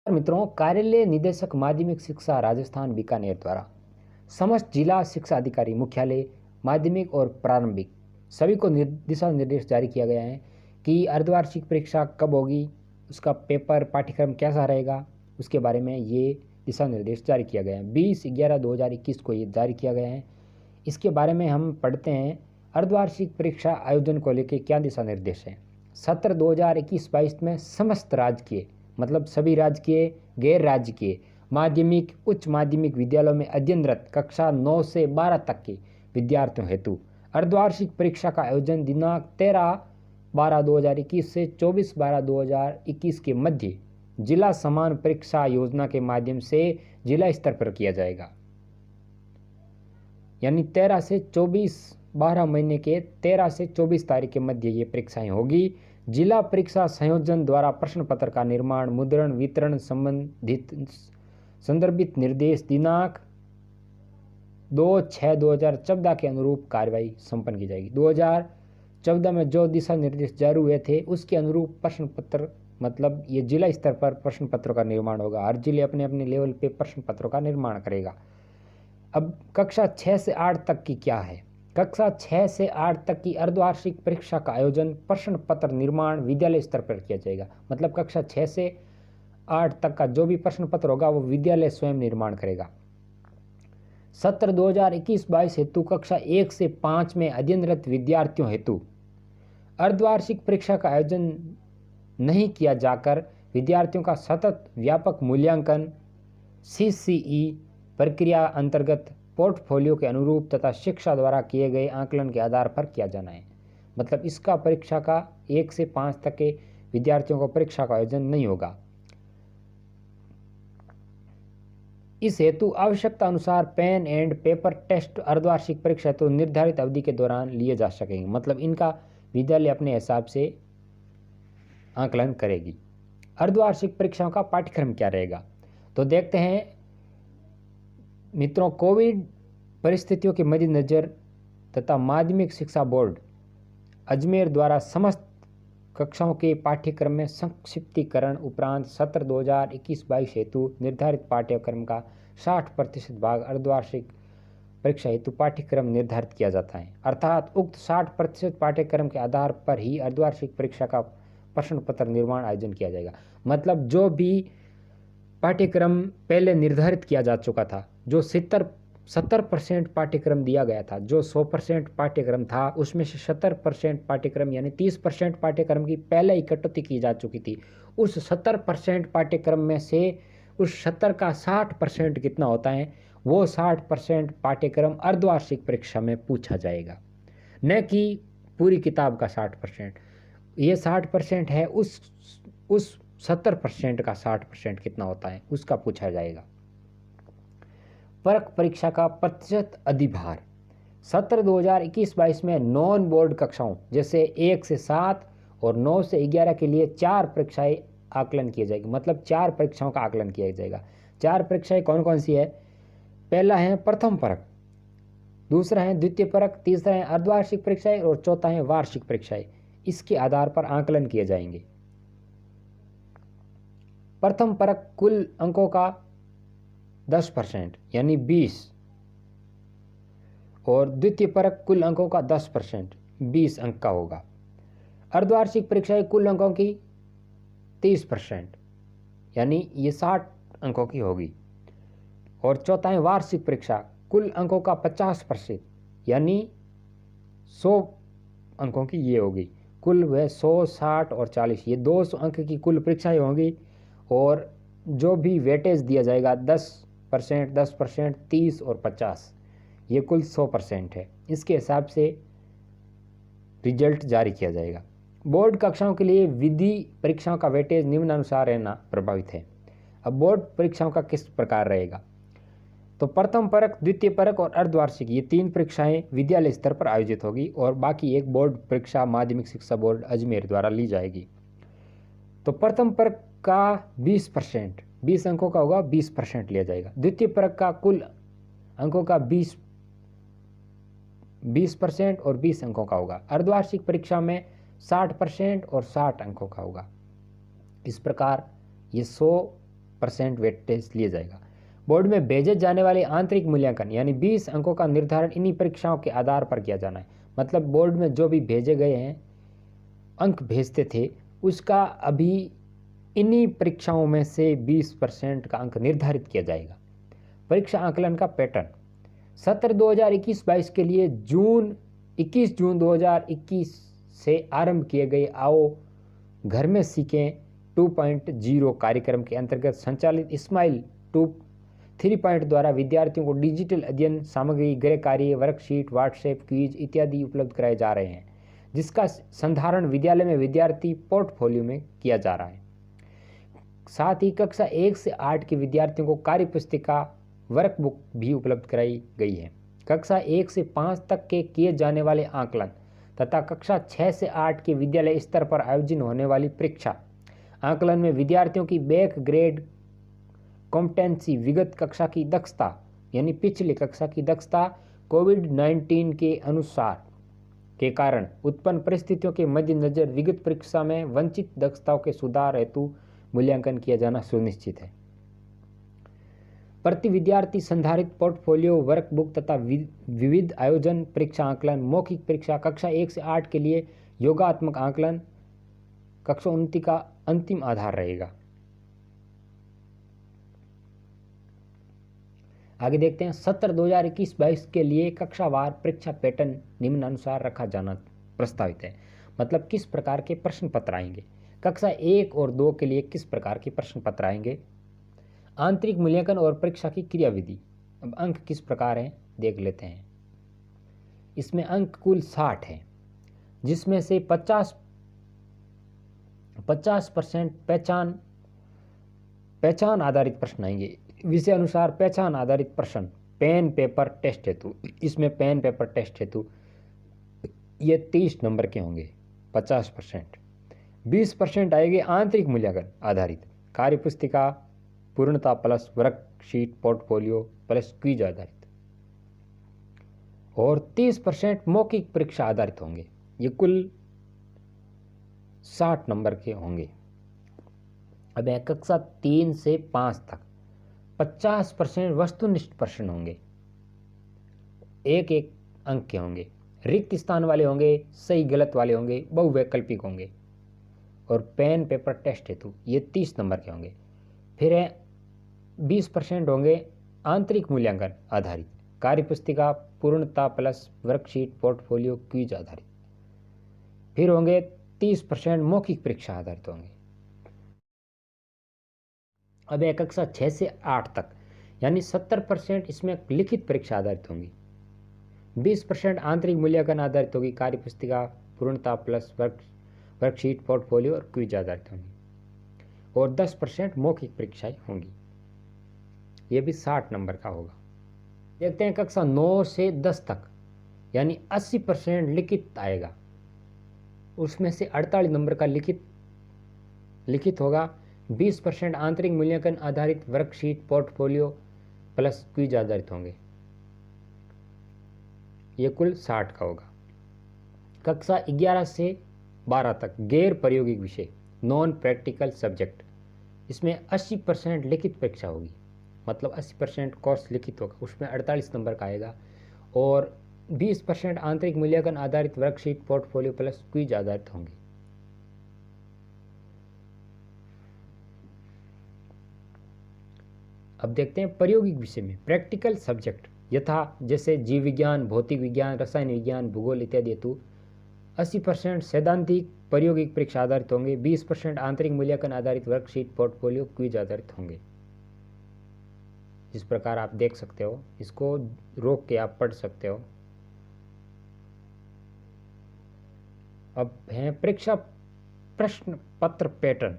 मित्रों, कार्यालय निदेशक माध्यमिक शिक्षा राजस्थान बीकानेर द्वारा समस्त जिला शिक्षा अधिकारी मुख्यालय माध्यमिक और प्रारंभिक सभी को दिशा निर्देश जारी किया गया है कि अर्धवार्षिक परीक्षा कब होगी, उसका पेपर पाठ्यक्रम कैसा रहेगा, उसके बारे में ये दिशा निर्देश जारी किया गया है। 20/11/2021 को ये जारी किया गया है। इसके बारे में हम पढ़ते हैं। अर्धवार्षिक परीक्षा आयोजन को लेकर क्या दिशा निर्देश हैं। सत्र 2021-22 में समस्त राजकीय मतलब सभी राजकीय गैर राजकीय माध्यमिक उच्च माध्यमिक विद्यालयों में अध्ययनरत कक्षा 9 से 12 तक के विद्यार्थियों हेतु अर्धवार्षिक परीक्षा का आयोजन दिनांक 13/12/2021 से 24/12/2021 के मध्य जिला समान परीक्षा योजना के माध्यम से जिला स्तर पर किया जाएगा। यानी 13 से 24 12 महीने के 13 से 24 तारीख के मध्य ये परीक्षाएं होगी। जिला परीक्षा संयोजन द्वारा प्रश्न पत्र का निर्माण मुद्रण वितरण संबंधित संदर्भित निर्देश दिनांक 2/6/2014 के अनुरूप कार्रवाई संपन्न की जाएगी। 2014 में जो दिशा निर्देश जारी हुए थे उसके अनुरूप प्रश्न पत्र मतलब ये जिला स्तर पर प्रश्न पत्रों का निर्माण होगा। हर जिले अपने अपने लेवल पे प्रश्न पत्रों का निर्माण करेगा। अब कक्षा 6 से 8 तक की क्या है। कक्षा 6 से 8 तक की अर्धवार्षिक परीक्षा का आयोजन प्रश्न पत्र निर्माण विद्यालय स्तर पर किया जाएगा। मतलब कक्षा 6 से 8 तक का जो भी प्रश्न पत्र होगा वो विद्यालय स्वयं निर्माण करेगा। सत्र 2021-22 हेतु कक्षा 1 से 5 में अध्ययनरत विद्यार्थियों हेतु अर्धवार्षिक परीक्षा का आयोजन नहीं किया जाकर विद्यार्थियों का सतत व्यापक मूल्यांकन CCE प्रक्रिया अंतर्गत पोर्टफोलियो के अनुरूप तथा शिक्षा द्वारा किए गए आकलन के आधार पर किया जाना है। मतलब इसका परीक्षा का 1 से 5 तक के विद्यार्थियों को परीक्षा का आयोजन नहीं होगा। इस हेतु आवश्यकता अनुसार पेन एंड पेपर टेस्ट अर्धवार्षिक परीक्षा तो निर्धारित अवधि के दौरान लिए जा सकेंगे। मतलब इनका विद्यालय अपने हिसाब से आकलन करेगी। अर्धवार्षिक परीक्षाओं का पाठ्यक्रम क्या रहेगा तो देखते हैं मित्रों। कोविड परिस्थितियों के मद्देनजर तथा माध्यमिक शिक्षा बोर्ड अजमेर द्वारा समस्त कक्षाओं के पाठ्यक्रम में संक्षिप्तीकरण उपरांत सत्र 2021-22 हेतु निर्धारित पाठ्यक्रम का 60% भाग अर्धवार्षिक परीक्षा हेतु पाठ्यक्रम निर्धारित किया जाता है। अर्थात उक्त 60% पाठ्यक्रम के आधार पर ही अर्धवार्षिक परीक्षा का प्रश्न पत्र निर्माण आयोजन किया जाएगा। मतलब जो भी पाठ्यक्रम पहले निर्धारित किया जा चुका था, जो 70% पाठ्यक्रम दिया गया था, जो 100% पाठ्यक्रम था उसमें से 70% पाठ्यक्रम यानी 30% पाठ्यक्रम की पहले ही कटौती की जा चुकी थी। उस 70% पाठ्यक्रम में से उस 70 का 60% कितना होता है, वो 60% पाठ्यक्रम अर्धवार्षिक परीक्षा में पूछा जाएगा, न कि पूरी किताब का 60%। ये 60% है, उस 70% का 60% कितना होता है उसका पूछा जाएगा। परख परीक्षा का प्रतिशत अधिभार सत्र 2021-22 में नॉन बोर्ड कक्षाओं जैसे 1 से 7 और 9 से 11 के लिए 4 परीक्षाएं आकलन किए जाएगी। मतलब 4 परीक्षाओं का आकलन किया जाएगा। 4 परीक्षाएं कौन कौन सी है। पहला है प्रथम परख, दूसरा है द्वितीय परख, तीसरा है अर्धवार्षिक परीक्षाएं और चौथा है वार्षिक परीक्षाएं। इसके आधार पर आकलन किए जाएंगे। प्रथम परख कुल अंकों का 10% यानी 20 और द्वितीय परख कुल अंकों का 10% 20 अंक का होगा। अर्धवार्षिक परीक्षाएं कुल अंकों की 30% यानी ये 60 अंकों की होगी। और चौथा है वार्षिक परीक्षा कुल अंकों का 50% यानी 100 अंकों की ये होगी। कुल वह 100, 60 और 40 ये 200 अंक की कुल परीक्षाएं होंगी। और जो भी वेटेज दिया जाएगा 10%, 10%, 30 और 50 ये कुल 100% है। इसके हिसाब से रिजल्ट जारी किया जाएगा। बोर्ड कक्षाओं के लिए विधि परीक्षाओं का वेटेज निम्नानुसार रहना प्रभावित है। अब बोर्ड परीक्षाओं का किस प्रकार रहेगा तो प्रथम परख, द्वितीय परख और अर्धवार्षिक ये 3 परीक्षाएं विद्यालय स्तर पर आयोजित होगी और बाकी एक बोर्ड परीक्षा माध्यमिक शिक्षा बोर्ड अजमेर द्वारा ली जाएगी। तो प्रथम परख का 20% 20 अंकों का होगा, 20% लिया जाएगा। द्वितीय परख का कुल अंकों का 20% और 20 अंकों का होगा। अर्धवार्षिक परीक्षा में 60% और 60 अंकों का होगा। इस प्रकार ये 100 20% वेटेज लिया जाएगा। बोर्ड में भेजे जाने वाले आंतरिक मूल्यांकन यानी 20 अंकों का निर्धारण इन्हीं परीक्षाओं के आधार पर किया जाना है। मतलब बोर्ड में जो भी भेजे गए हैं, अंक भेजते थे, उसका अभी इन्हीं परीक्षाओं में से 20% का अंक निर्धारित किया जाएगा। परीक्षा आकलन का पैटर्न सत्र 2021-22 के लिए 21 जून 2021 से आरंभ किए गए आओ घर में सीखें 2.0 कार्यक्रम के अंतर्गत संचालित स्माइल 3 द्वारा विद्यार्थियों को डिजिटल अध्ययन सामग्री, गृह कार्य, वर्कशीट, व्हाट्सएप, क्विज इत्यादि उपलब्ध कराए जा रहे हैं, जिसका संधारण विद्यालय में विद्यार्थी पोर्टफोलियो में किया जा रहा है। साथ ही कक्षा 1 से 8 के विद्यार्थियों को कार्य पुस्तिका, वर्कबुक भी उपलब्ध कराई गई है। कक्षा 1 से 5 तक के किए जाने वाले आकलन तथा कक्षा 6 से 8 के विद्यालय स्तर पर आयोजित होने वाली परीक्षा आकलन में विद्यार्थियों की बैक ग्रेड कॉम्पिटेंसी, विगत कक्षा की दक्षता यानी पिछली कक्षा की दक्षता, कोविड-19 के अनुसार के कारण उत्पन्न परिस्थितियों के मद्देनजर विगत परीक्षा में वंचित दक्षताओं के सुधार हेतु मूल्यांकन किया जाना सुनिश्चित है। प्रति विद्यार्थी संधारित पोर्टफोलियो, वर्कबुक तथा विविध आयोजन परीक्षा आकलन, मौखिक परीक्षा कक्षा 1 से 8 के लिए योगात्मक आकलन कक्षा 29 का अंतिम आधार रहेगा। आगे देखते हैं सत्र 2021-22 के लिए कक्षावार परीक्षा पैटर्न निम्नानुसार रखा जाना प्रस्तावित है। मतलब किस प्रकार के प्रश्न पत्र आएंगे। कक्षा 1 और 2 के लिए किस प्रकार के प्रश्न पत्र आएंगे। आंतरिक मूल्यांकन और परीक्षा की क्रियाविधि। अब अंक किस प्रकार हैं देख लेते हैं। इसमें अंक कुल 60 हैं, जिसमें से 50% पहचान आधारित प्रश्न आएंगे। विषय अनुसार पहचान आधारित प्रश्न पेन पेपर टेस्ट हेतु, इसमें पेन पेपर टेस्ट हेतु ये 30 नंबर के होंगे 50%। 20% आएंगे आंतरिक मूल्यांकन आधारित, कार्य पुस्तिका, पूर्णता plus worksheet, portfolio plus quiz आधारित। और 30% मौखिक परीक्षा आधारित होंगे। ये कुल 60 नंबर के होंगे। अब कक्षा 3 से 5 तक 50% वस्तुनिष्ठ प्रश्न होंगे, एक अंक के होंगे। रिक्त स्थान वाले होंगे, सही गलत वाले होंगे, बहुवैकल्पिक होंगे। और पेन पेपर टेस्ट हेतु ये 30 नंबर के होंगे। फिर 20% होंगे आंतरिक मूल्यांकन आधारित, कार्य पुस्तिका, पूर्णता प्लस वर्कशीट, पोर्टफोलियो, क्विज आधारित। फिर होंगे 30% मौखिक परीक्षा आधारित होंगे। अब कक्षा 6 से 8 तक यानी 70% इसमें लिखित परीक्षा आधारित होंगी। 20% आंतरिक मूल्यांकन आधारित होगी, कार्य पुस्तिका, पूर्णता प्लस वर्कशीट, पोर्टफोलियो और क्विज आधारित होंगी। और 10% मौखिक परीक्षाएं होंगी। ये भी 60 नंबर का होगा। देखते हैं कक्षा 9 से 10 तक यानी 80% लिखित आएगा। उसमें से 48 नंबर का लिखित होगा। 20% आंतरिक मूल्यांकन आधारित, वर्कशीट, पोर्टफोलियो प्लस क्विज आधारित होंगे। ये कुल 60 का होगा। कक्षा 11 से 12 तक गैर प्रायोगिक विषय, नॉन प्रैक्टिकल सब्जेक्ट, इसमें 80% लिखित परीक्षा होगी। मतलब 80% कोर्स लिखित होगा, उसमें 48 नंबर का आएगा। और 20% आंतरिक मूल्यांकन आधारित, वर्कशीट, पोर्टफोलियो प्लस क्विज आधारित होंगे। अब देखते हैं प्रायोगिक विषय में प्रैक्टिकल सब्जेक्ट यथा जैसे जीव विज्ञान, भौतिक विज्ञान, रसायन विज्ञान, भूगोल इत्यादि हेतु 80% सैद्धांतिक प्रायोगिक परीक्षा आधारित होंगे। 20% आंतरिक मूल्यांकन आधारित, वर्कशीट, पोर्टफोलियो, क्विज आधारित होंगे। इस प्रकार आप देख सकते हो, इसको रोक के आप पढ़ सकते हो। अब है परीक्षा प्रश्न पत्र पैटर्न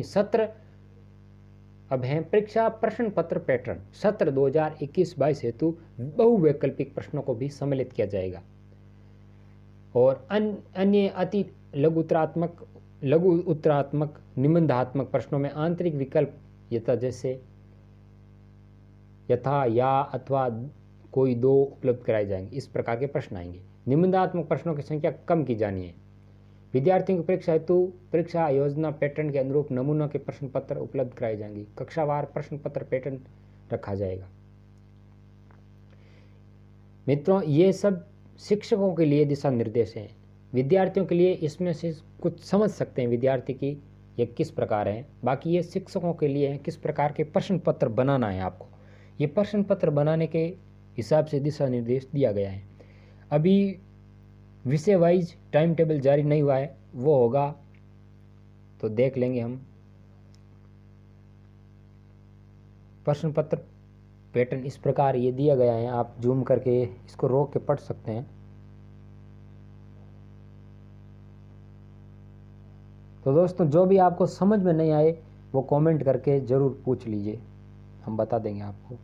सत्र। अब है परीक्षा प्रश्न पत्र पैटर्न। सत्र 2021-22 हेतु बहुवैकल्पिक प्रश्नों को भी सम्मिलित किया जाएगा। और अन्य अति लघु उत्तरात्मक, निबंधात्मक प्रश्नों में आंतरिक विकल्प यथा या अथवा कोई 2 उपलब्ध कराए जाएंगे। इस प्रकार के प्रश्न आएंगे। निबंधात्मक प्रश्नों की संख्या कम की जानी है। विद्यार्थियों की परीक्षा हेतु परीक्षा योजना पैटर्न के अनुरूप नमूनों के प्रश्न पत्र उपलब्ध कराए जाएंगे। कक्षावार प्रश्न पत्र पैटर्न रखा जाएगा। मित्रों, ये सब शिक्षकों के लिए दिशा निर्देश हैं। विद्यार्थियों के लिए इसमें से कुछ समझ सकते हैं विद्यार्थी की ये किस प्रकार है, बाकी ये शिक्षकों के लिए है किस प्रकार के प्रश्न पत्र बनाना है आपको। ये प्रश्न पत्र बनाने के हिसाब से दिशा निर्देश दिया गया है। अभी विषय वाइज टाइम टेबल जारी नहीं हुआ है, वो होगा तो देख लेंगे हम। प्रश्न पत्र पैटर्न इस प्रकार ये दिया गया है, आप जूम करके इसको रोक के पढ़ सकते हैं। तो दोस्तों, जो भी आपको समझ में नहीं आए वो कमेंट करके ज़रूर पूछ लीजिए, हम बता देंगे आपको।